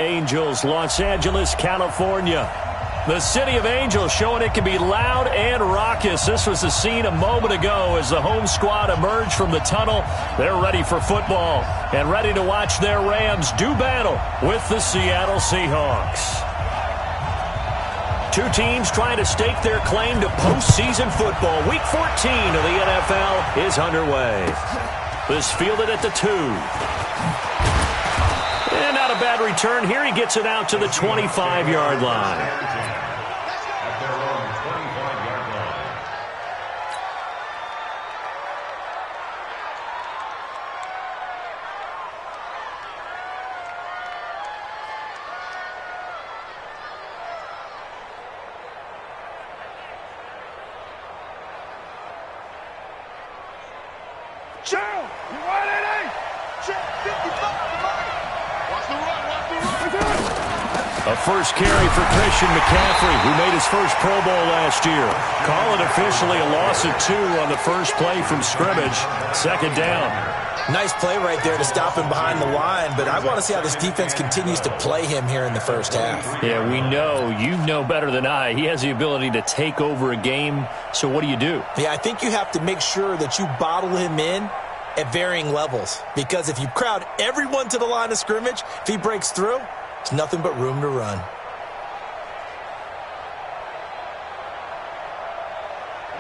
Angels, Los Angeles, California. The City of Angels showing it can be loud and raucous. This was the scene a moment ago as the home squad emerged from the tunnel. They're ready for football and ready to watch their Rams do battle with the Seattle Seahawks. Two teams trying to stake their claim to postseason football. Week 14 of the NFL is underway. This fielded at the 2. And not a bad return here. He gets it out to the 25-yard line. A first carry for Christian McCaffrey, who made his first Pro Bowl last year. Call it officially a loss of 2 on the first play from scrimmage. Second down. Nice play right there to stop him behind the line, but I want to see how this defense continues to play him here in the first half. Yeah, we know. You know better than I. He has the ability to take over a game, so what do you do? Yeah, I think you have to make sure that you bottle him in at varying levels, because if you crowd everyone to the line of scrimmage, if he breaks through, there's nothing but room to run.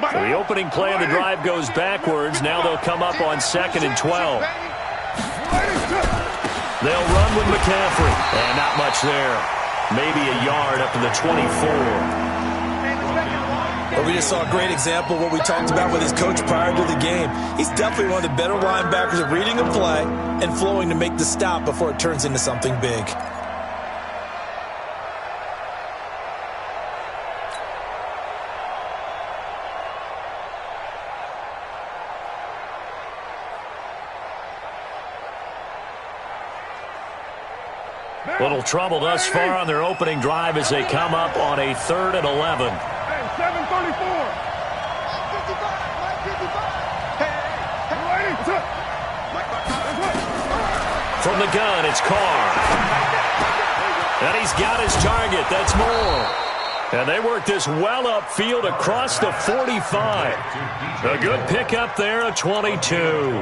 So the opening play of the drive goes backwards. Now they'll come up on 2nd and 12. They'll run with McCaffrey. And not much there. Maybe a yard up to the 24. Well, we just saw a great example of what we talked about with his coach prior to the game. He's definitely one of the better linebackers at reading a play and flowing to make the stop before it turns into something big. Little trouble thus far on their opening drive as they come up on a 3rd and 11. From the gun, it's Carr. And he's got his target. That's Moore. And they work this well upfield across the 45. A good pickup there, a 22.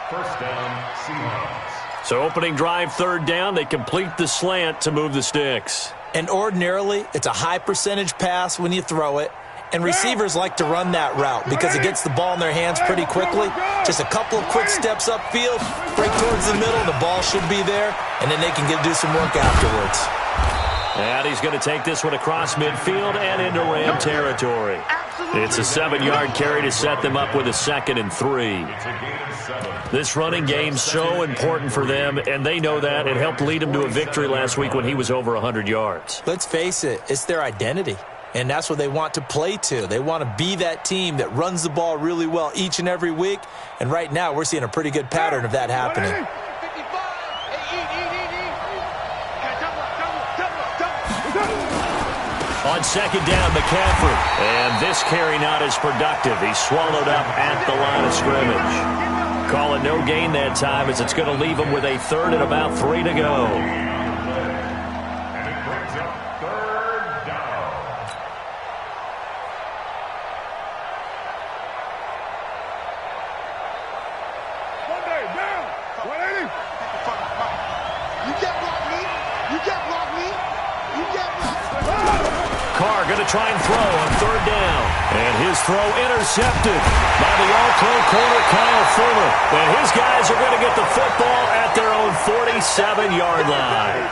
First down, Seahawks. So opening drive, 3rd down, they complete the slant to move the sticks. And ordinarily, it's a high percentage pass when you throw it. And receivers like to run that route because it gets the ball in their hands pretty quickly. Just a couple of quick steps upfield, break towards the middle, the ball should be there, and then they can do some work afterwards. And he's going to take this one across midfield and into Ram territory. It's a 7-yard carry to set them up with a 2nd and 3. This running game's so important for them, and they know that. It helped lead them to a victory last week when he was over 100 yards. Let's face it, it's their identity, and that's what they want to play to. They want to be that team that runs the ball really well each and every week, and right now we're seeing a pretty good pattern of that happening. On 2nd down, McCaffrey. And this carry not as productive. He's swallowed up at the line of scrimmage. Call it no gain that time as it's going to leave him with a 3rd and about 3 to go. And it brings up 3rd down. Monday, down. 180. You can't block me. You can't block me. You can't block me. Carr going to try and throw on 3rd down. And his throw intercepted by the all-pro corner Kyle Fuller. And his guys are going to get the football at their own 47-yard line.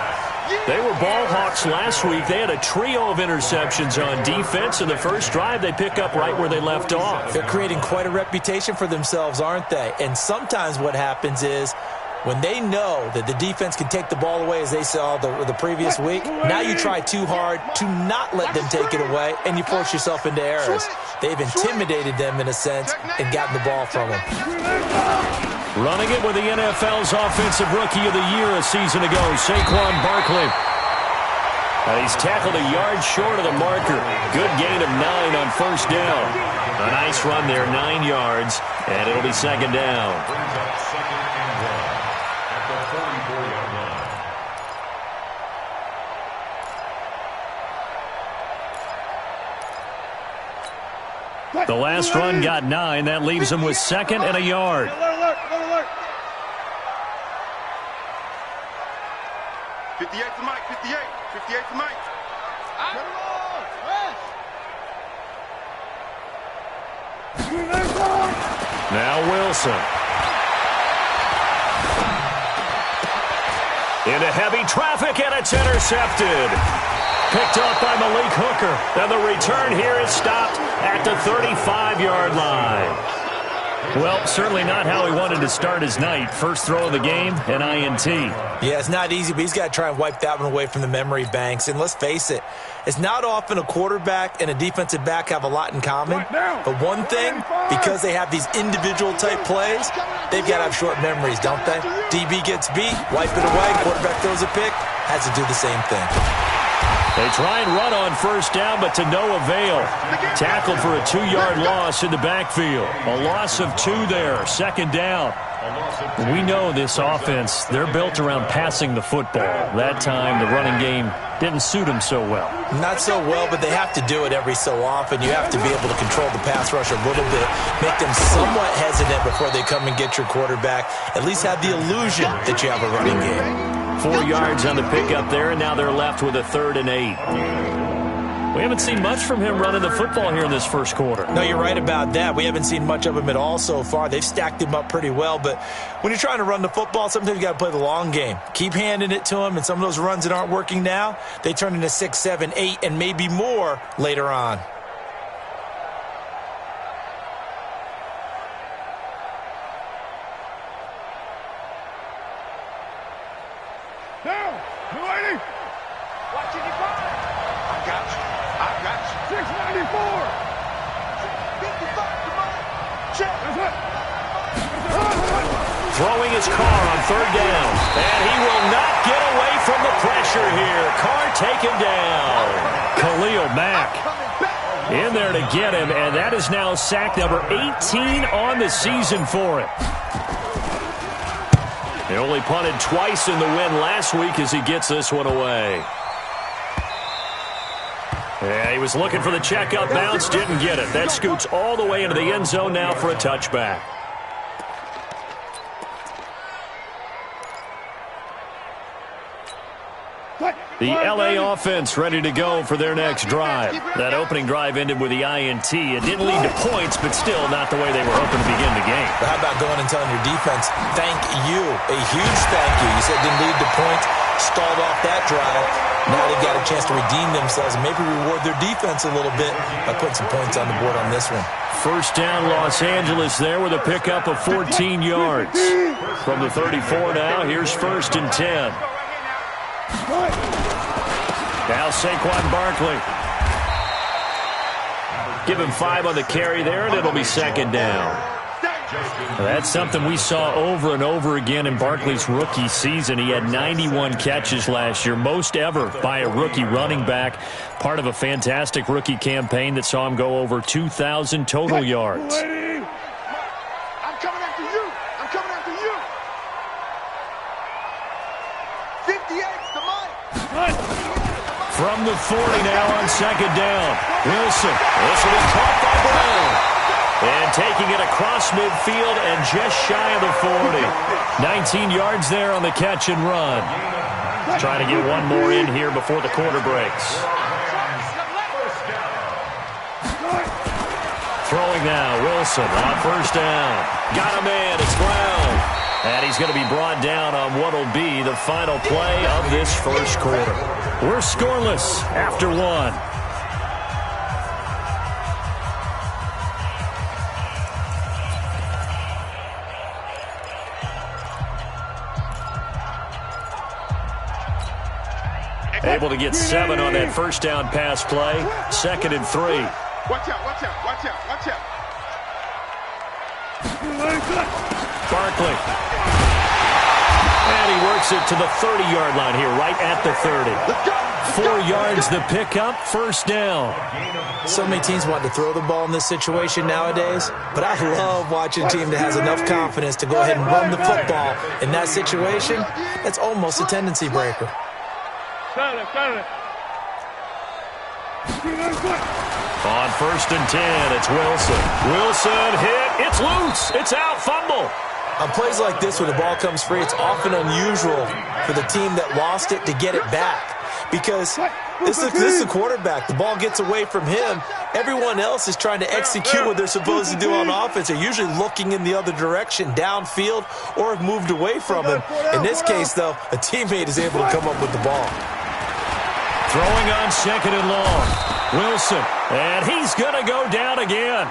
They were ball hawks last week. They had a trio of interceptions on defense. In the first drive, they pick up right where they left off. They're creating quite a reputation for themselves, aren't they? And sometimes what happens is when they know that the defense can take the ball away, as they saw the previous week, now you try too hard to not let them take it away, and you force yourself into errors. They've intimidated them in a sense and gotten the ball from them. Running it with the NFL's Offensive Rookie of the Year a season ago, Saquon Barkley. And he's tackled a yard short of the marker. Good gain of 9 on 1st down. A nice run there, 9 yards, and it'll be 2nd down. The last run got 9. That leaves him with 2nd and a yard. Alert. 58 to Mike, 58. 58 to Mike. Now Wilson. Into heavy traffic, and it's intercepted. Picked off by Malik Hooker. And the return here is stopped at the 35-yard line. Well, certainly not how he wanted to start his night. First throw of the game, an INT. Yeah, it's not easy, but he's got to try and wipe that one away from the memory banks. And let's face it, it's not often a quarterback and a defensive back have a lot in common. But one thing, because they have these individual-type plays, they've got to have short memories, don't they? DB gets beat, wipe it away, quarterback throws a pick, has to do the same thing. They try and run on first down, but to no avail. Tackled for a 2-yard loss in the backfield. A loss of 2 there, 2nd down. We know this offense, they're built around passing the football. That time, the running game didn't suit them so well. Not so well, but they have to do it every so often. You have to be able to control the pass rush a little bit, make them somewhat hesitant before they come and get your quarterback. At least have the illusion that you have a running game. 4 yards on the pickup there, and now they're left with a 3rd and 8. We haven't seen much from him running the football here in this first quarter. No, you're right about that. We haven't seen much of him at all so far. They've stacked him up pretty well, but when you're trying to run the football, sometimes you got to play the long game. Keep handing it to him, and some of those runs that aren't working now, they turn into 6, 7, 8, and maybe more later on. Down. 280. Watching you fire. I got you. 694. 55. Come on. Check. Throwing his car on 3rd down. And he will not get away from the pressure here. Carr taken down. Khalil Mack in there to get him, and that is now sack number 18 on the season for him. He only punted twice in the win last week as he gets this one away. Yeah, he was looking for the checkup bounce, didn't get it. That scoots all the way into the end zone now for a touchback. The L.A. offense ready to go for their next drive. That opening drive ended with the INT. It didn't lead to points, but still not the way they were hoping to begin the game. But how about going and telling your defense, thank you, a huge thank you. You said it didn't lead to points, stalled off that drive. Now they've got a chance to redeem themselves and maybe reward their defense a little bit by putting some points on the board on this one. First down, Los Angeles there with a pickup of 14 yards. From the 34 now, here's 1st and 10. Now Saquon Barkley. Give him 5 on the carry there, and it'll be 2nd down. That's something we saw over and over again in Barkley's rookie season. He had 91 catches last year, most ever by a rookie running back. Part of a fantastic rookie campaign that saw him go over 2,000 total yards. I'm coming after you. I'm coming after you. 58's the Mike. From the 40 now on 2nd down. Wilson. This will be caught by Brown. And taking it across midfield and just shy of the 40. 19 yards there on the catch and run. Trying to get one more in here before the quarter breaks. Throwing now, Wilson on 1st down. Got a man, it's Brown. And he's going to be brought down on what will be the final play of this first quarter. We're scoreless after 1. Able to get 7 on that first down pass play. 2nd and 3. Watch out, watch out, watch out, watch out. Barkley. And he works it to the 30-yard line here, right at the 30. 4 yards the pickup, 1st down. So many teams want to throw the ball in this situation nowadays, but I love watching a team that has enough confidence to go ahead and run the football. In that situation, that's almost a tendency breaker. On 1st and 10, it's Wilson. Wilson hit. It's loose. It's out. Fumble. On plays like this, when the ball comes free, it's often unusual for the team that lost it to get it back. Because this is the quarterback. The ball gets away from him. Everyone else is trying to execute what they're supposed to do on offense. They're usually looking in the other direction, downfield, or have moved away from him. In this case, though, a teammate is able to come up with the ball. Throwing on 2nd and long. Wilson, and he's going to go down again.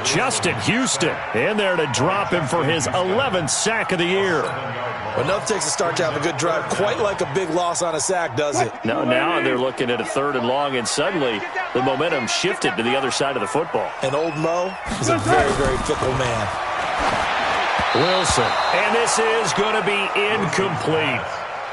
Justin Houston in there to drop him for his 11th sack of the year. Well, nothing takes a start to have a good drive, quite like a big loss on a sack, does it? No, now they're looking at a 3rd and long, and suddenly the momentum shifted to the other side of the football. And old Mo is a very, very fickle man. Wilson, and this is going to be incomplete.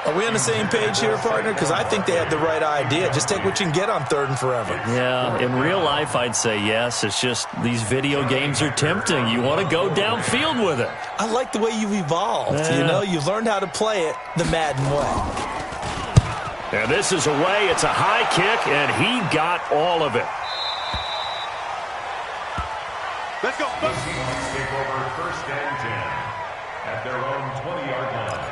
Are we on the same page here, partner? Because I think they had the right idea. Just take what you can get on 3rd and forever. Yeah, in real life, I'd say yes. It's just these video games are tempting. You want to go downfield with it. I like the way you've evolved. Yeah. You know, you've learned how to play it the Madden way. And this is away. It's a high kick, and he got all of it. Let's go. The Seahawks take over 1st and 10 at their own 20-yard line.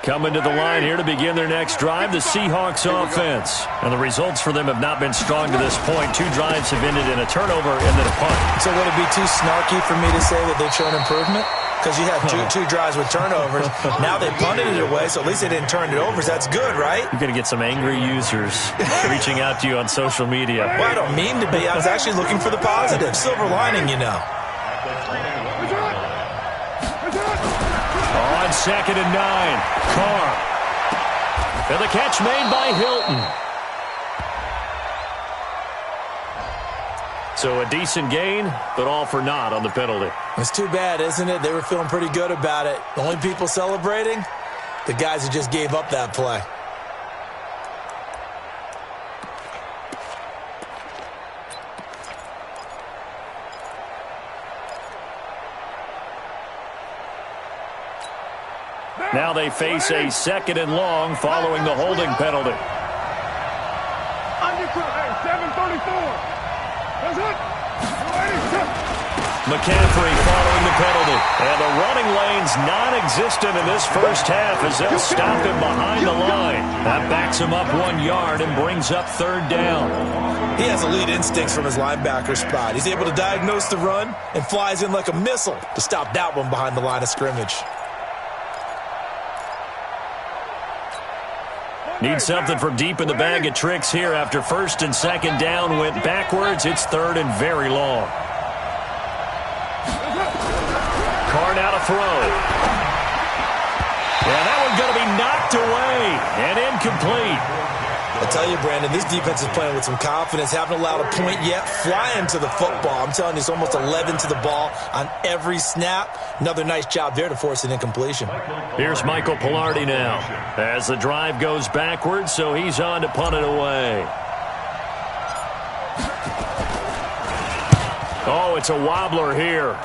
Coming to the line here to begin their next drive, the Seahawks offense. And the results for them have not been strong to this point. 2 drives have ended in a turnover and then a punt. So would it be too snarky for me to say that they've shown improvement? Because you had two drives with turnovers. Now they punted it away, so at least they didn't turn it over. So that's good, right? You're going to get some angry users reaching out to you on social media. Well, I don't mean to be. I was actually looking for the positive. Silver lining, you know. On 2nd and 9, Carr. And the catch made by Hilton. So a decent gain, but all for naught on the penalty. It's too bad, isn't it? They were feeling pretty good about it. The only people celebrating, the guys who just gave up that play. Now they face a 2nd and long following the holding penalty. 7:34. That's it. McCaffrey following the penalty. And the running lane's non-existent in this first half as they'll stop him behind the line. That backs him up 1 yard and brings up 3rd down. He has elite instincts from his linebacker spot. He's able to diagnose the run and flies in like a missile to stop that one behind the line of scrimmage. Need something from deep in the bag of tricks here after 1st and 2nd down went backwards. It's 3rd and very long. Carr now to throw. And that one's going to be knocked away and incomplete. I tell you, Brandon, this defense is playing with some confidence. Haven't allowed a point yet. Flying to the football. I'm telling you, it's almost 11 to the ball on every snap. Another nice job there to force an incompletion. Here's Michael Pilardi now as the drive goes backwards, so he's on to punt it away. Oh, it's a wobbler here.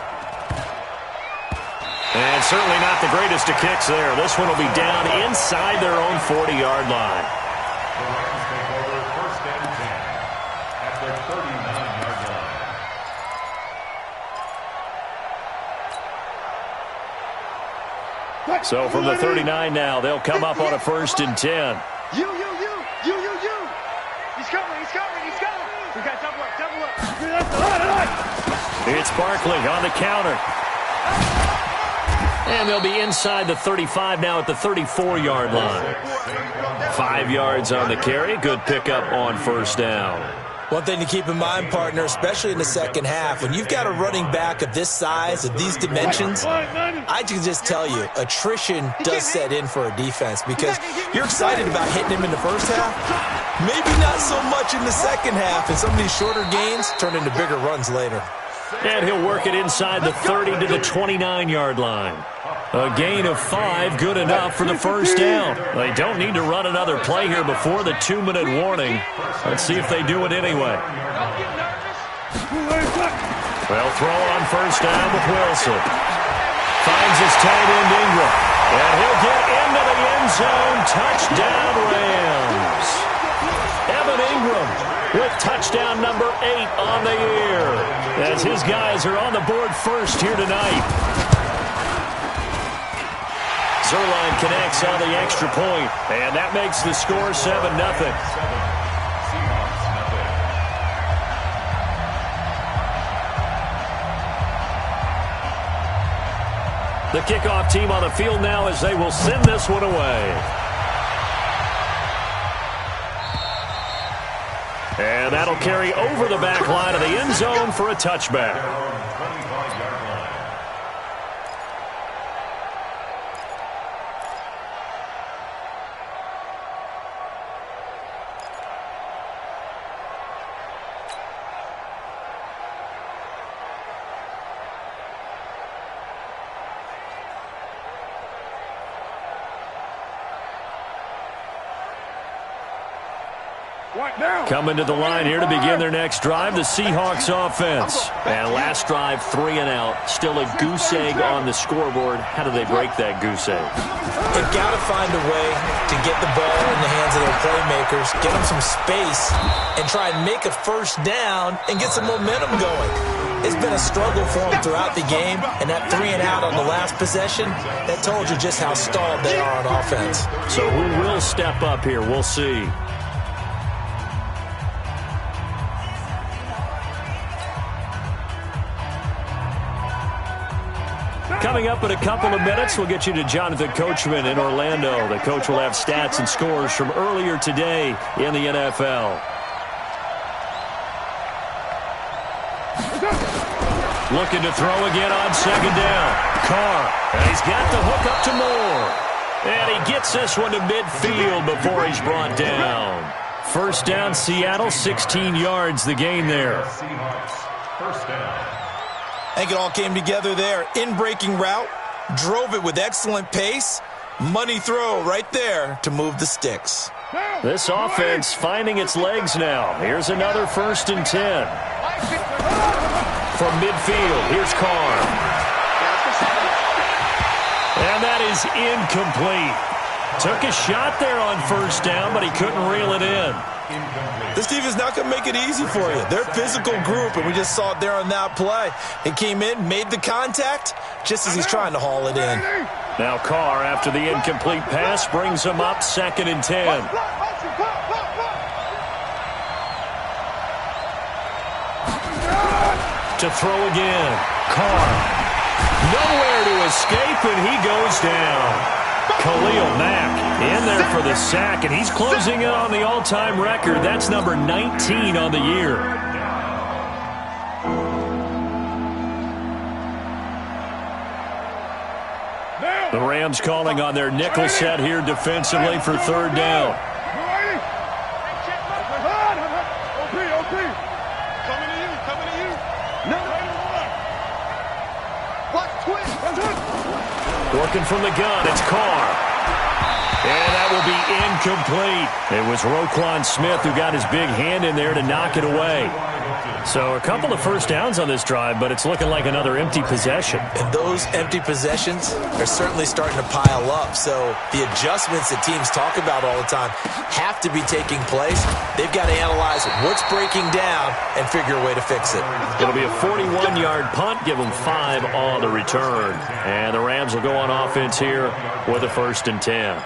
And certainly not the greatest of kicks there. This one will be down inside their own 40-yard line. The Rams take over 1st and 10 at their 39-yard line. So from the 39 now, they'll come up on a 1st and 10. You. He's coming. We got double up. It's Barkley on the counter. And they'll be inside the 35 now at the 34-yard line. 5 yards on the carry. Good pickup on 1st down. One thing to keep in mind, partner, especially in the second half, when you've got a running back of this size, of these dimensions, I can just tell you, attrition does set in for a defense because you're excited about hitting him in the first half. Maybe not so much in the second half, and some of these shorter gains turn into bigger runs later. And he'll work it inside the 30 to the 29-yard line. A gain of 5, good enough for the 1st down. They don't need to run another play here before the 2-minute warning. Let's see if they do it anyway. They'll throw on 1st down with Wilson. Finds his tight end Ingram. And he'll get into the end zone. Touchdown, Rams. Evan Ingram with touchdown number 8 on the year, as his guys are on the board first here tonight. Zerline connects on the extra point, and that makes the score 7-0. The kickoff team on the field now as they will send this one away. And that'll carry over the back line of the end zone for a touchback. Coming to the line here to begin their next drive, the Seahawks offense. And last drive, 3 and out. Still a goose egg on the scoreboard. How do they break that goose egg? They've got to find a way to get the ball in the hands of their playmakers, get them some space, and try and make a first down and get some momentum going. It's been a struggle for them throughout the game, and that 3 and out on the last possession, that told you just how stalled they are on offense. So who will step up here? We'll see. Coming up in a couple of minutes, we'll get you to Jonathan Coachman in Orlando. The coach will have stats and scores from earlier today in the NFL. Looking to throw again on second down. Carr, and he's got the hook up to Moore. And he gets this one to midfield before he's brought down. First down, Seattle, 16 yards the gain there. First down. I think it all came together there. In-breaking route, drove it with excellent pace. Money throw right there to move the sticks. This offense finding its legs now. Here's another 1st and 10. From midfield, here's Carr. And that is incomplete. Took a shot there on first down, but he couldn't reel it in. This team is not going to make it easy for you. They're a physical group, and we just saw it there on that play. He came in, made the contact, just as he's trying to haul it in. Now Carr, after the incomplete pass, brings him up 2nd and 10. To throw again. Carr. Nowhere to escape, and he goes down. Khalil Mack in there for the sack, and he's closing in on the all-time record. That's number 19 on the year. The Rams calling on their nickel set here defensively for 3rd down. Working from the gun, it's Carr. And that will be incomplete. It was Roquan Smith who got his big hand in there to knock it away. So a couple of first downs on this drive, but it's looking like another empty possession. And those empty possessions are certainly starting to pile up. So the adjustments that teams talk about all the time have to be taking place. They've got to analyze what's breaking down and figure a way to fix it. It'll be a 41-yard punt, give them 5 on the return. And the Rams will go on offense here with a 1st and 10.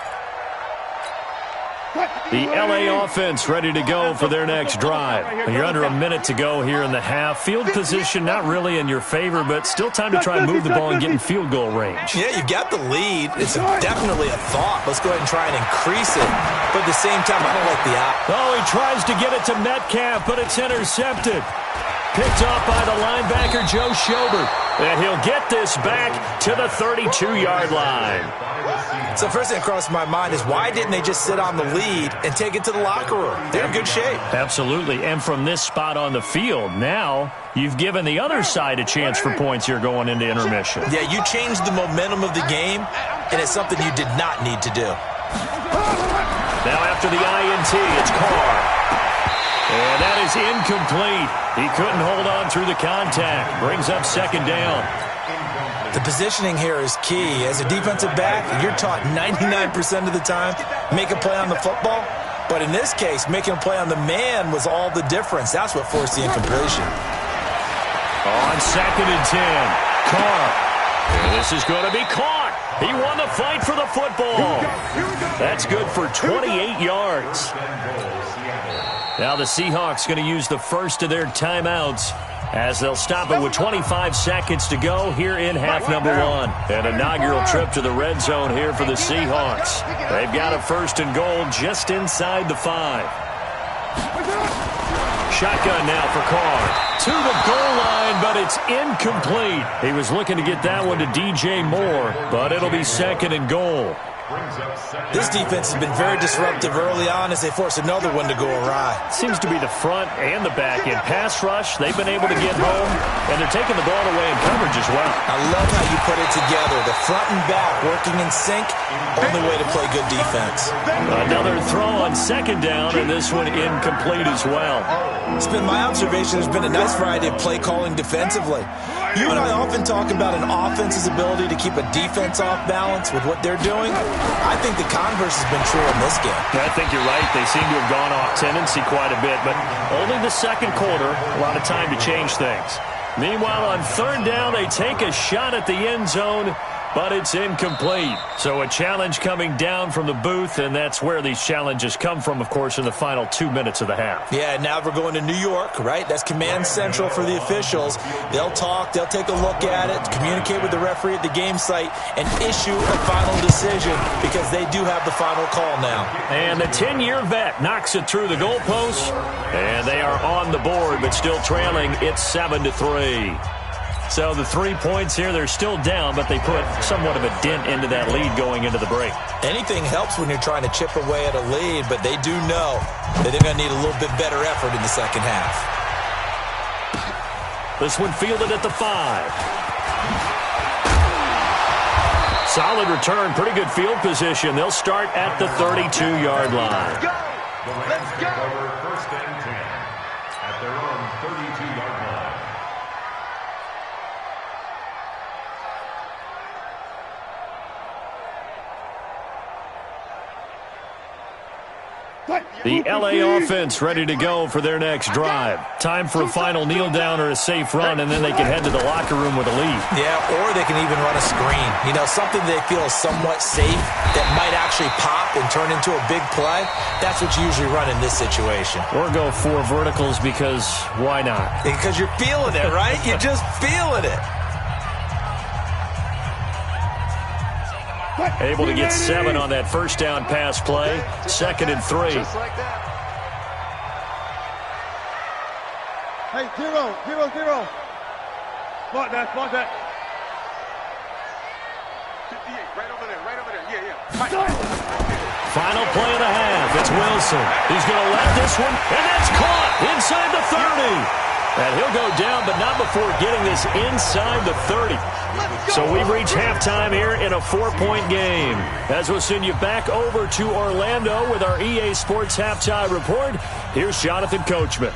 The LA offense ready to go for their next drive. You're under a minute to go here in the half. Field position not really in your favor, but still time to try and move the ball and get in field goal range. Yeah, you've got the lead. It's definitely a thought. Let's go ahead and try and increase it. But at the same time, I don't like the out. Oh, he tries to get it to Metcalf, but it's intercepted. Picked off by the linebacker, Joe Schobert. And he'll get this back to the 32-yard line. So first thing that crossed my mind is why didn't they just sit on the lead and take it to the locker room? They're in good shape. Absolutely. And from this spot on the field, now you've given the other side a chance for points here going into intermission. Yeah, you changed the momentum of the game, and it's something you did not need to do. Now after the INT, it's Carr. And that is incomplete. He couldn't hold on through the contact. Brings up 2nd down. The positioning here is key. As a defensive back, you're taught 99% of the time, make a play on the football. But in this case, making a play on the man was all the difference. That's what forced the incompletion. On 2nd and 10, Carr. And this is going to be caught. He won the fight for the football. That's good for 28 yards. Now the Seahawks going to use the first of their timeouts as they'll stop it with 25 seconds to go here in half number 1. An inaugural trip to the red zone here for the Seahawks. They've got a 1st and goal just inside the 5. Shotgun now for Carr. To the goal line, but it's incomplete. He was looking to get that one to DJ Moore, but it'll be 2nd and goal. This defense has been very disruptive early on as they force another one to go awry. Seems to be the front and the back end. Pass rush, they've been able to get home, and they're taking the ball away in coverage as well. I love how you put it together. The front and back working in sync, only way to play good defense. Another throw on 2nd down, and this one incomplete as well. It's been my observation there's been a nice variety of play calling defensively. You and I often talk about an offense's ability to keep a defense off balance with what they're doing. I think the converse has been true in this game. I think you're right. They seem to have gone off tendency quite a bit, but only the 2nd quarter, a lot of time to change things. Meanwhile, on 3rd down, they take a shot at the end zone, but it's incomplete. So a challenge coming down from the booth, and that's where these challenges come from, of course, in the final 2 minutes of the half. Yeah, now we're going to New York, right? That's command central for the officials. They'll talk, they'll take a look at it, communicate with the referee at the game site, and issue a final decision because they do have the final call now. And the 10-year vet knocks it through the goalpost, and they are on the board, but still trailing. It's 7-3. So the 3 points here, they're still down, but they put somewhat of a dent into that lead going into the break. Anything helps when you're trying to chip away at a lead, but they do know that they're going to need a little bit better effort in the second half. This one fielded at the 5. Solid return, pretty good field position. They'll start at the 32-yard line. Let's go! 1st and 10 at their own 32-yard line. The LA offense ready to go for their next drive. Time for a final kneel down or a safe run, and then they can head to the locker room with a lead. Yeah, or they can even run a screen. You know, something they feel is somewhat safe that might actually pop and turn into a big play. That's what you usually run in this situation. Or go 4 verticals because why not? Because you're feeling it, right? You're just feeling it. Able to get 7 on that 1st down pass play. 2nd and 3. Just like that. Hey, 0-0-0. Spot that. 58, right over there. Yeah. Final play of the half. It's Wilson. He's going to let this one, and that's caught inside the 30. And he'll go down, but not before getting this inside the 30. So we've reached halftime here in a 4-point game. As we'll send you back over to Orlando with our EA Sports Halftime Report, here's Jonathan Coachman.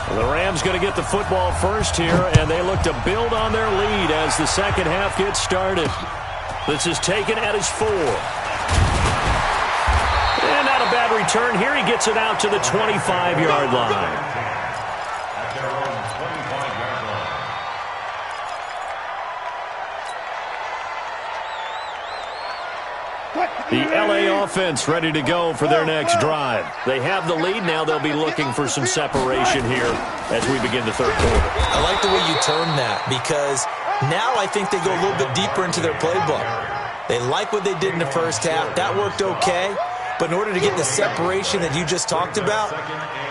The Rams going to get the football first here, and they look to build on their lead as the second half gets started. This is taken at his 4. And not a bad return here. He gets it out to the 25-yard line. At their own 25-yard line. The LA offense ready to go for their next drive. They have the lead. Now they'll be looking for some separation here as we begin the 3rd quarter. I like the way you term that because now I think they go a little bit deeper into their playbook. They like what they did in the 1st half. That worked okay. But in order to get the separation that you just talked about,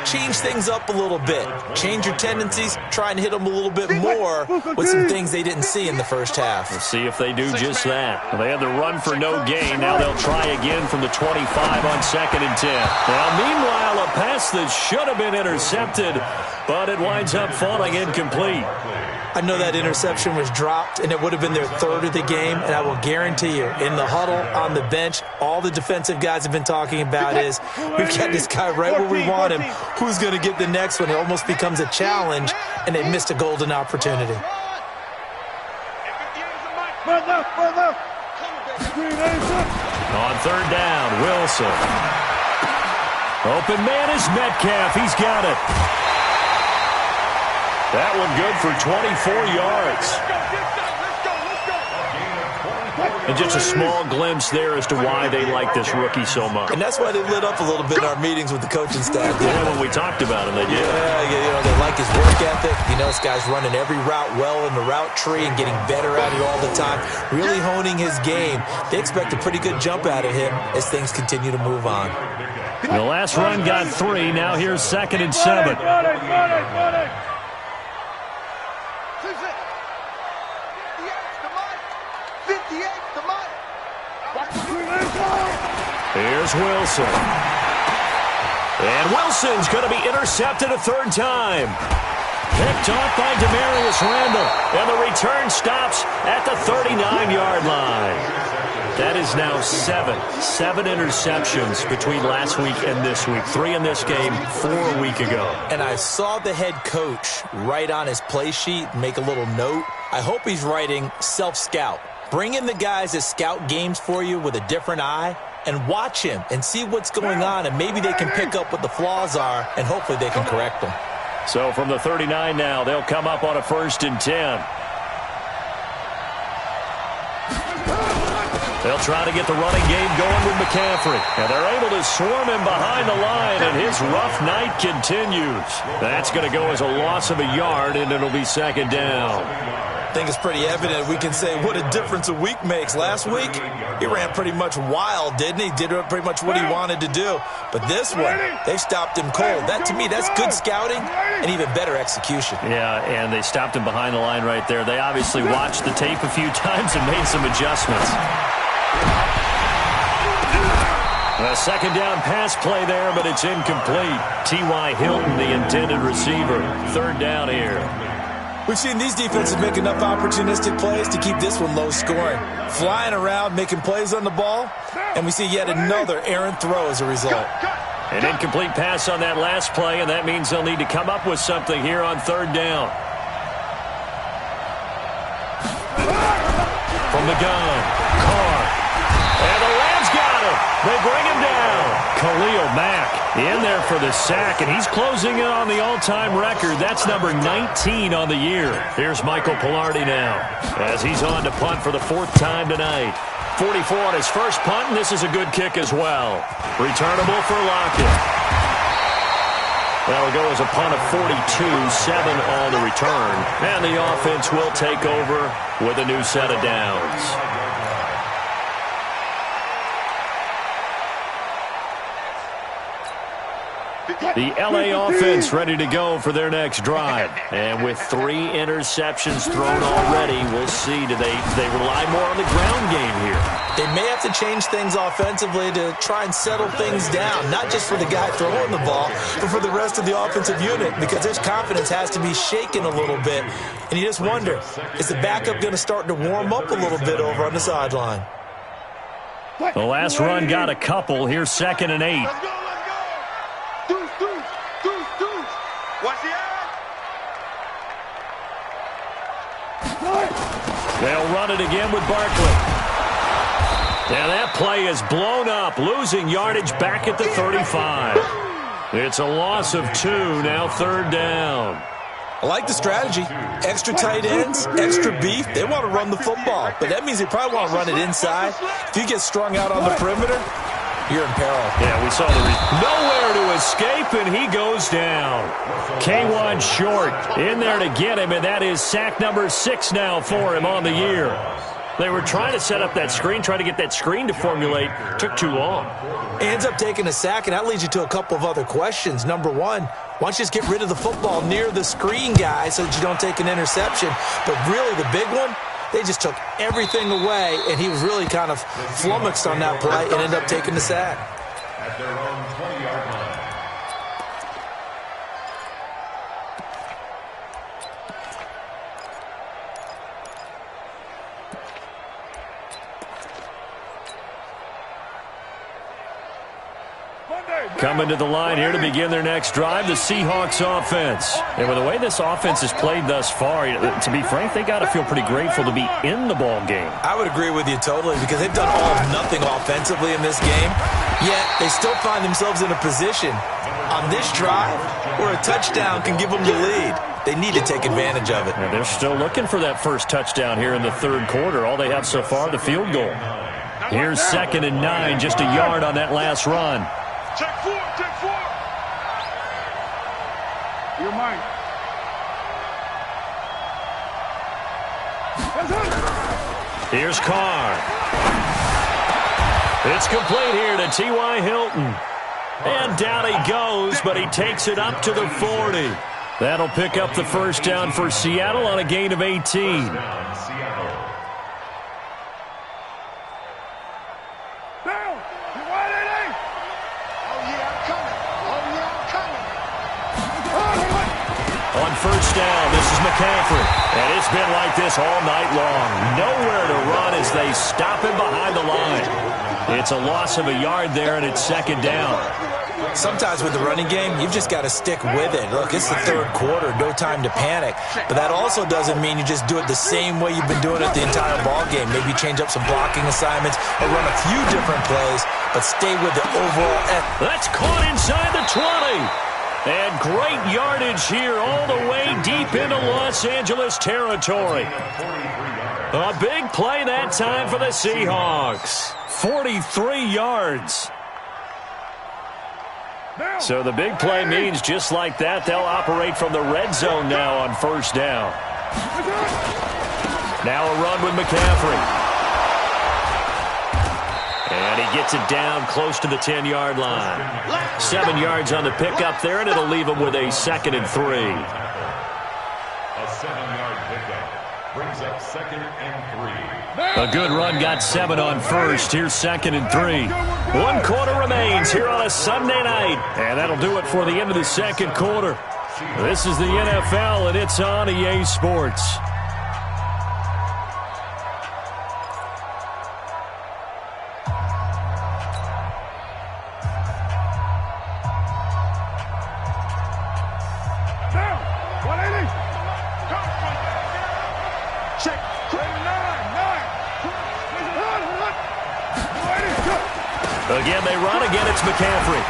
change things up a little bit. Change your tendencies. Try and hit them a little bit more with some things they didn't see in the 1st half. We'll see if they do just that. They had the run for no gain. Now they'll try again from the 25 on 2nd and 10. Now, meanwhile, a pass that should have been intercepted but it winds up falling incomplete. I know that interception was dropped, and it would have been their third of the game, and I will guarantee you, in the huddle, on the bench, all the defensive guys have been talking about is, we've got this guy right where we want him. Who's going to get the next one? It almost becomes a challenge, and they missed a golden opportunity. On third down, Wilson. Open man is Metcalf. He's got it. That one good for 24 yards. And just a small glimpse there as to why they like this rookie so much. And that's why they lit up a little bit in our meetings with the coaching staff. Yeah, when we talked about him, they did. Yeah, they like his work ethic. This guy's running every route well in the route tree and getting better at it all the time, really honing his game. They expect a pretty good jump out of him as things continue to move on. The last run got 3. Now here's 2nd and 7. Here's Wilson. And Wilson's going to be intercepted a third time. Picked off by Demarius Randall. And the return stops at the 39-yard line. That is now 7 interceptions between last week and this week. 3 in this game, 4 a week ago. And I saw the head coach write on his play sheet, make a little note. I hope he's writing self-scout. Bring in the guys that scout games for you with a different eye and watch him and see what's going on, and maybe they can pick up what the flaws are, and hopefully they can correct them. So from the 39 now, they'll come up on a 1st and 10. They'll try to get the running game going with McCaffrey. And they're able to swarm him behind the line, and his rough night continues. That's going to go as a loss of a yard, and it'll be 2nd down. I think it's pretty evident. We can say what a difference a week makes. Last week, he ran pretty much wild, didn't he? Did pretty much what he wanted to do. But this one, they stopped him cold. That, to me, that's good scouting and even better execution. Yeah, and they stopped him behind the line right there. They obviously watched the tape a few times and made some adjustments. A 2nd down pass play there, but it's incomplete. T.Y. Hilton, the intended receiver. 3rd down here. We've seen these defenses make enough opportunistic plays to keep this one low scoring. Flying around, making plays on the ball, and we see yet another errant throw as a result. An incomplete pass on that last play, and that means they'll need to come up with something here on 3rd down. From the gun, Carr. And the Rams got him. They bring him down. Khalil Mack in there for the sack, and he's closing in on the all-time record. That's number 19 on the year. Here's Michael Pilardi now as he's on to punt for the 4th time tonight. 44 on his first punt, and this is a good kick as well. Returnable for Lockett. That'll go as a punt of 42, 7 on the return. And the offense will take over with a new set of downs. The L.A. offense ready to go for their next drive. And with 3 interceptions thrown already, we'll see. Do they rely more on the ground game here? They may have to change things offensively to try and settle things down, not just for the guy throwing the ball, but for the rest of the offensive unit, because his confidence has to be shaken a little bit. And you just wonder, is the backup going to start to warm up a little bit over on the sideline? The last run got a couple. Here's 2nd and 8. They'll run it again with Barkley. And that play is blown up, losing yardage back at the 35. It's a loss of 2, now 3rd down. I like the strategy. Extra tight ends, extra beef. They want to run the football, but that means they probably want to run it inside. If you get strung out on the perimeter, you're in peril. Yeah, we saw nowhere to escape, and he goes down. K1 short in there to get him, and that is sack number 6 now for him on the year. They were trying to set up that screen, trying to get that screen to formulate. Took too long. Ends up taking a sack, and that leads you to a couple of other questions. Number one, why don't you just get rid of the football near the screen guy so that you don't take an interception? But really, the big one, they just took everything away, and he was really kind of flummoxed on that play and ended up taking the sack. At their own 20-yard line. Coming to the line here to begin their next drive, the Seahawks offense. And with the way this offense has played thus far, to be frank, they got to feel pretty grateful to be in the ball game. I would agree with you totally because they've done all of nothing offensively in this game, yet they still find themselves in a position on this drive where a touchdown can give them the lead. They need to take advantage of it. And they're still looking for that first touchdown here in the third quarter. All they have so far, the field goal. Here's 2nd and 9, just a yard on that last run. Check 4, check 4. You're mine. Here's Carr. It's complete here to T.Y. Hilton. And down he goes, but he takes it up to the 40. That'll pick up the first down for Seattle on a gain of 18. On first down, this is McCaffrey. And it's been like this all night long. Nowhere to run as they stop him behind the line. It's a loss of a yard there, and it's 2nd down. Sometimes with the running game, you've just got to stick with it. Look, it's the third quarter, no time to panic. But that also doesn't mean you just do it the same way you've been doing it the entire ball game. Maybe change up some blocking assignments or run a few different plays, but stay with the overall effort. That's caught inside the 20. And great yardage here all the way deep into Los Angeles territory. A big play that time for the Seahawks. 43 yards. So the big play means just like that, they'll operate from the red zone now on first down. Now a run with McCaffrey. And he gets it down close to the 10-yard line. 7 yards on the pickup there, and it'll leave him with a 2nd and 3. A 7-yard pickup brings up 2nd and 3. A good run got 7 on first. Here's 2nd and 3. 1 quarter remains here on a Sunday night. And that'll do it for the end of the second quarter. This is the NFL, and it's on EA Sports. Again, they run. Again, it's McCaffrey.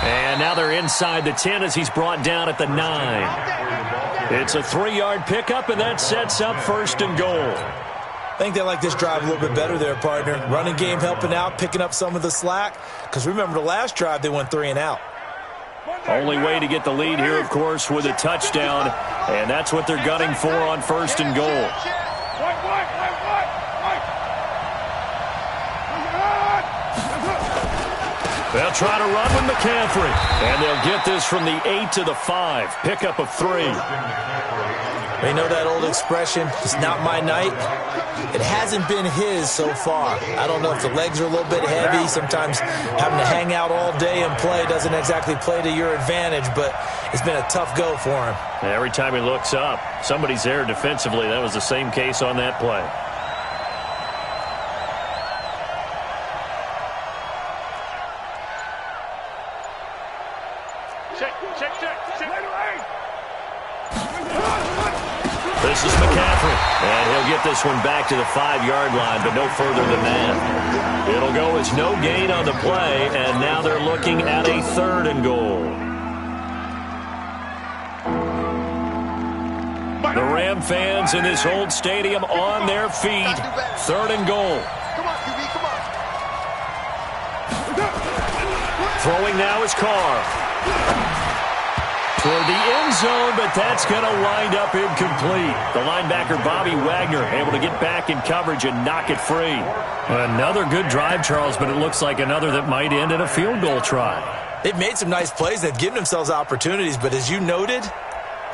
And now they're inside the 10 as he's brought down at the 9. It's a 3-yard pickup, and that sets up 1st and goal. I think they like this drive a little bit better there, partner. Running game helping out, picking up some of the slack. Because remember, the last drive, they went 3 and out. Only way to get the lead here, of course, with a touchdown. And that's what they're gunning for on 1st and goal. They'll try to run with McCaffrey. And they'll get this from the 8 to the 5. Pickup of 3. They know that old expression, it's not my night. It hasn't been his so far. I don't know if the legs are a little bit heavy. Sometimes having to hang out all day and play doesn't exactly play to your advantage, but it's been a tough go for him. Every time he looks up, somebody's there defensively. That was the same case on that play. This is McCaffrey, and he'll get this one back to the 5-yard line, but no further than that. It'll go as no gain on the play, and now they're looking at a 3rd and goal. The Ram fans in this old stadium on their feet. 3rd and goal. Throwing now is Carr. Toward the end zone, but that's going to wind up incomplete. The linebacker, Bobby Wagner, able to get back in coverage and knock it free. Another good drive, Charles, but it looks like another that might end in a field goal try. They've made some nice plays. They've given themselves opportunities, but as you noted,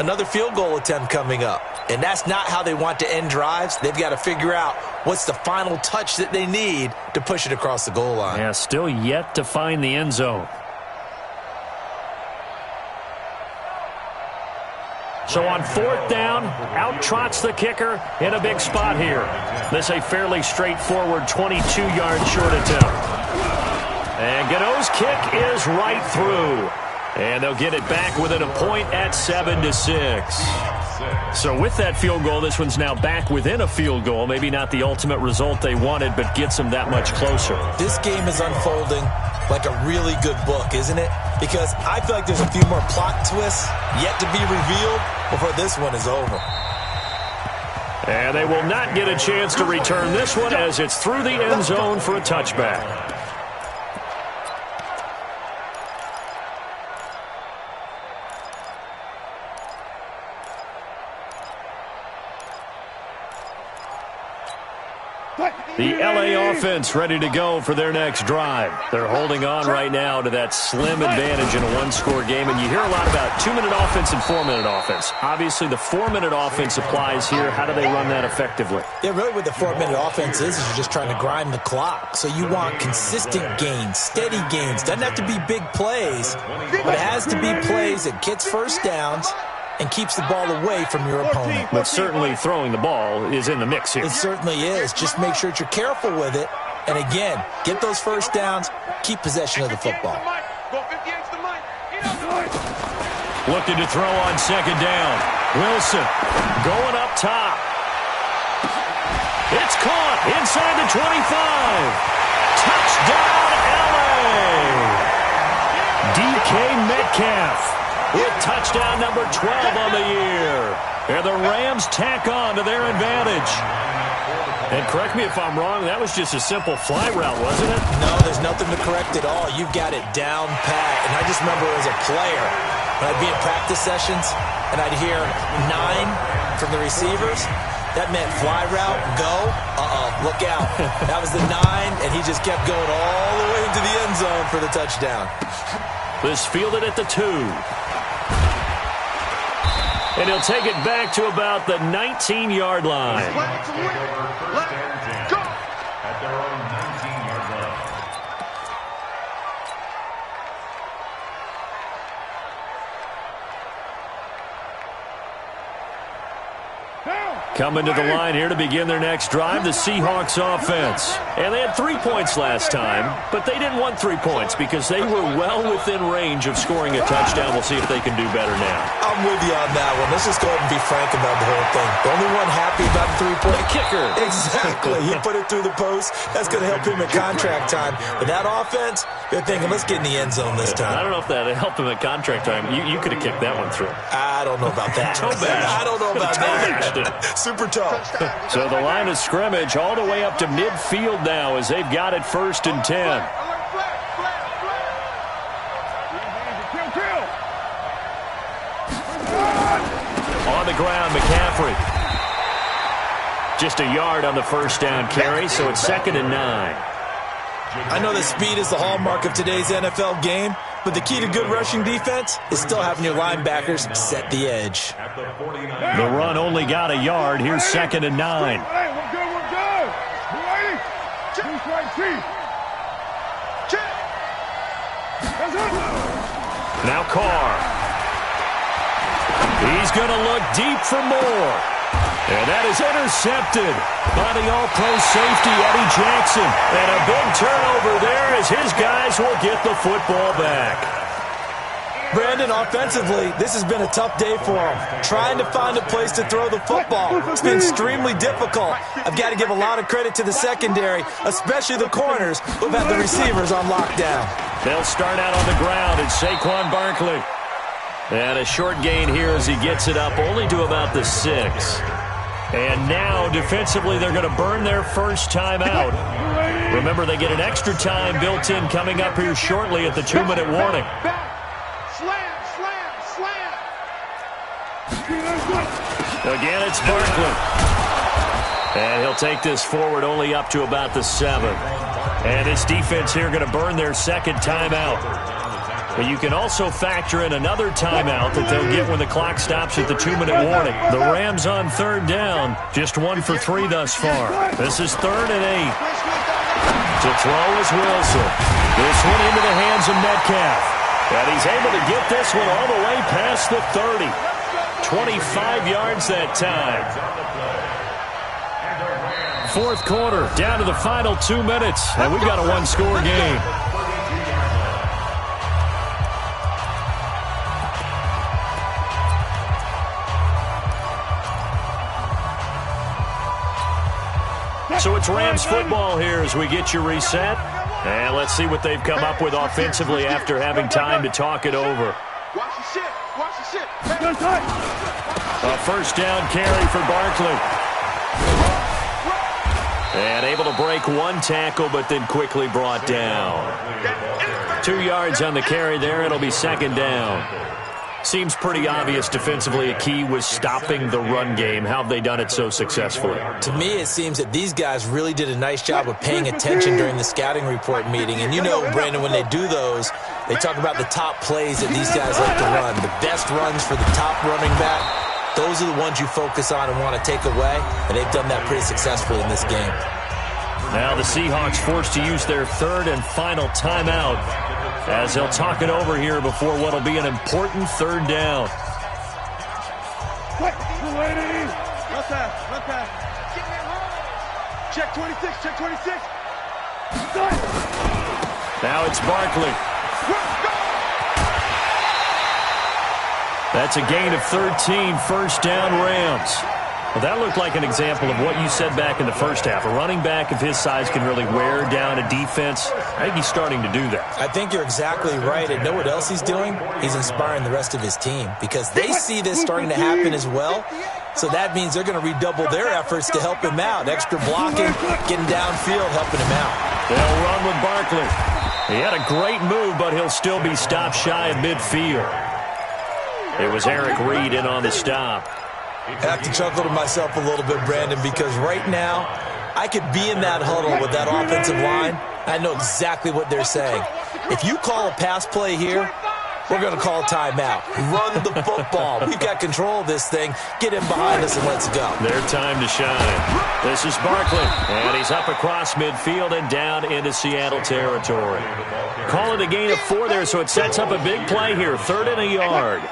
another field goal attempt coming up. And that's not how they want to end drives. They've got to figure out what's the final touch that they need to push it across the goal line. Yeah, still yet to find the end zone. So on 4th down, out trots the kicker in a big spot here. This a fairly straightforward 22-yard short attempt. And Gano's kick is right through. And they'll get it back within a point at 7-6. So with that field goal, this one's now back within a field goal. Maybe not the ultimate result they wanted, but gets them that much closer. This game is unfolding like a really good book, isn't it? Because I feel like there's a few more plot twists yet to be revealed before this one is over. And they will not get a chance to return this one as it's through the end zone for a touchback. The LA offense ready to go for their next drive. They're holding on right now to that slim advantage in a one-score game. And you hear a lot about 2-minute offense and 4-minute offense. Obviously, the 4-minute offense applies here. How do they run that effectively? Yeah, really what the 4-minute offense is you're just trying to grind the clock. So you want consistent gains, steady gains. Doesn't have to be big plays, but it has to be plays that gets first downs and keeps the ball away from your opponent. But certainly throwing the ball is in the mix here. It certainly is. Just make sure that you're careful with it. And again, get those first downs, keep possession of the football. Looking to throw on second down. Wilson going up top. It's caught inside the 25. Touchdown, LA! DK Metcalf with touchdown number 12 on the year. And the Rams tack on to their advantage. And correct me if I'm wrong, that was just a simple fly route, wasn't it? No, there's nothing to correct at all. You've got it down pat. And I just remember as a player, when I'd be in practice sessions and I'd hear 9 from the receivers, that meant fly route, go, look out. That was the 9, and he just kept going all the way into the end zone for the touchdown. This fielded at the 2. And he'll take it back to about the 19-yard line. Let's go. At their own 19-yard line. Coming to the line here to begin their next drive, the Seahawks offense. And they had 3 points last time, but they didn't want 3 points because they were well within range of scoring a touchdown. We'll see if they can do better now. I'm with you on that one. Let's just go ahead and be frank about the whole thing. The only one happy about the 3-point kicker. Exactly. He put it through the post. That's going to help him at contract time. But that offense, they're thinking, let's get in the end zone this time. I don't know if that helped him at contract time. You could have kicked that one through. I don't know about that. I don't know about that. Super toe. So the line of scrimmage all the way up to midfield now as they've got it 1st and 10. On the ground, McCaffrey. Just a yard on the first down carry, so it's 2nd and 9. I know that speed is the hallmark of today's NFL game, but the key to good rushing defense is still having your linebackers set the edge. The run only got a yard. Here's 2nd and 9. Hey, we're good, we're good. You ready? Two strike, Chief. That's it. Now Carr. He's going to look deep for more. And that is intercepted by the all-pro safety, Eddie Jackson. And a big turnover there as his guys will get the football back. Brandon, offensively, this has been a tough day for him. Trying to find a place to throw the football. It's been extremely difficult. I've got to give a lot of credit to the secondary, especially the corners who've had the receivers on lockdown. They'll start out on the ground, and Saquon Barkley. And a short gain here as he gets it up only to about the 6. And now, defensively, they're going to burn their first time out. Remember, they get an extra time built in coming up here shortly at the 2-minute warning. Slam, slam, slam. Again, it's Barkley. And he'll take this forward only up to about the 7. And this defense here going to burn their second timeout. But you can also factor in another timeout that they'll get when the clock stops at the 2-minute warning. The Rams on 3rd down, just 1 for 3 thus far. This is 3rd and 8. To throw is Wilson. This one into the hands of Metcalf. And he's able to get this one all the way past the 30. 25 yards that time. Fourth quarter, down to the final 2 minutes, and we've got a one-score game. So it's Rams football here as we get you reset. And let's see what they've come up with offensively after having time to talk it over. Watch the shit. Watch the shit. A first down carry for Barkley. And able to break one tackle, but then quickly brought down. 2 yards on the carry there. It'll be second down. Seems pretty obvious defensively a key was stopping the run game. How have they done it so successfully? To me, it seems that these guys really did a nice job of paying attention during the scouting report meeting. And you know, Brandon, when they do those, they talk about the top plays that these guys like to run. The best runs for the top running back, those are the ones you focus on and want to take away. And they've done that pretty successfully in this game. Now the Seahawks forced to use their third and final timeout as they'll talk it over here before what will be an important third down. Run pass. Check 26, check 26. Now it's Barkley. That's a gain of 13, first down Rams. Well, that looked like an example of what you said back in the first half. A running back of his size can really wear down a defense. I think he's starting to do that. I think you're exactly right. And know what else he's doing? He's inspiring the rest of his team because they see this starting to happen as well. So that means they're going to redouble their efforts to help him out. Extra blocking, getting downfield, helping him out. They'll run with Barkley. He had a great move, but he'll still be stopped shy of midfield. It was Eric Reed in on the stop. I have to chuckle to myself a little bit, Brandon, because right now I could be in that huddle with that offensive line. I know exactly what they're saying. If you call a pass play here, we're going to call a timeout. Run the football. We've got control of this thing. Get him behind us and let's go. Their time to shine. This is Barkley, and he's up across midfield and down into Seattle territory. Call it a gain of 4 there, so it sets up a big play here. 3rd and a yard.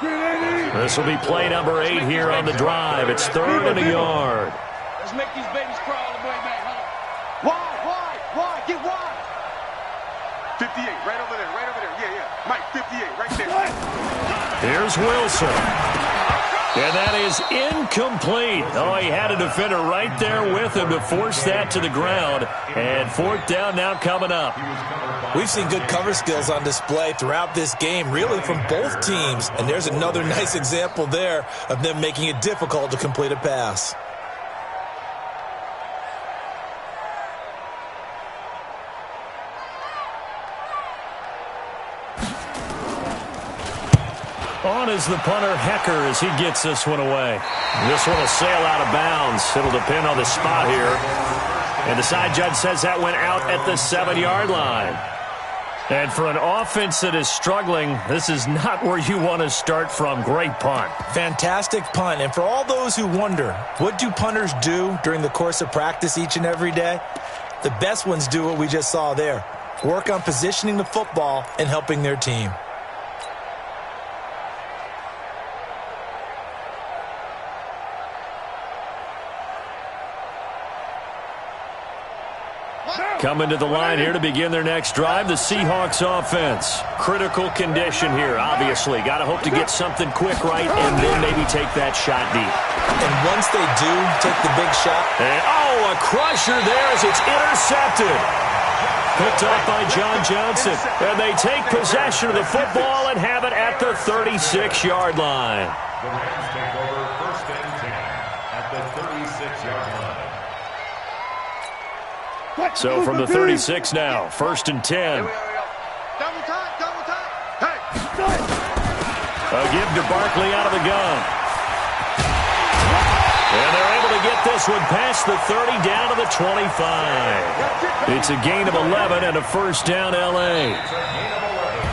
This will be play number 8 here on the drive. It's 3rd and a yard. Let's make these babies crawl all the way back home. Wide. Get wide. 58, right over there. Yeah. Mike, 58, right there. Here's Wilson. And that is incomplete. Oh, he had a defender right there with him to force that to the ground. And 4th down now coming up. We've seen good cover skills on display throughout this game, really from both teams. And there's another nice example there of them making it difficult to complete a pass. On is the punter, Hecker, as he gets this one away. This one will sail out of bounds. It'll depend on the spot here. And the side judge says that went out at the 7-yard line. And for an offense that is struggling, this is not where you want to start from. Great punt. Fantastic punt. And for all those who wonder, what do punters do during the course of practice each and every day? The best ones do what we just saw there. Work on positioning the football and helping their team. Coming to the line here to begin their next drive, the Seahawks offense. Critical condition here, obviously. Got to hope to get something quick right and then maybe take that shot deep. And once they do take the big shot. And, a crusher there as it's intercepted. Picked up by John Johnson. And they take possession of the football and have it at the 36-yard line. The Rams take over 1st and 10 at the 36-yard line. So from the 36 now, 1st and 10. Double time. Hey. A give to Barkley out of the gun. And they're able to get this one past the 30 down to the 25. It's a gain of 11 and a first down L.A.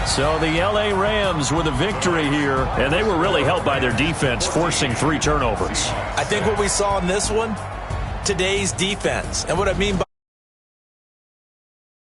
So the L.A. Rams with a victory here, and they were really helped by their defense, forcing 3 turnovers. I think what we saw in this one, today's defense. And what I mean by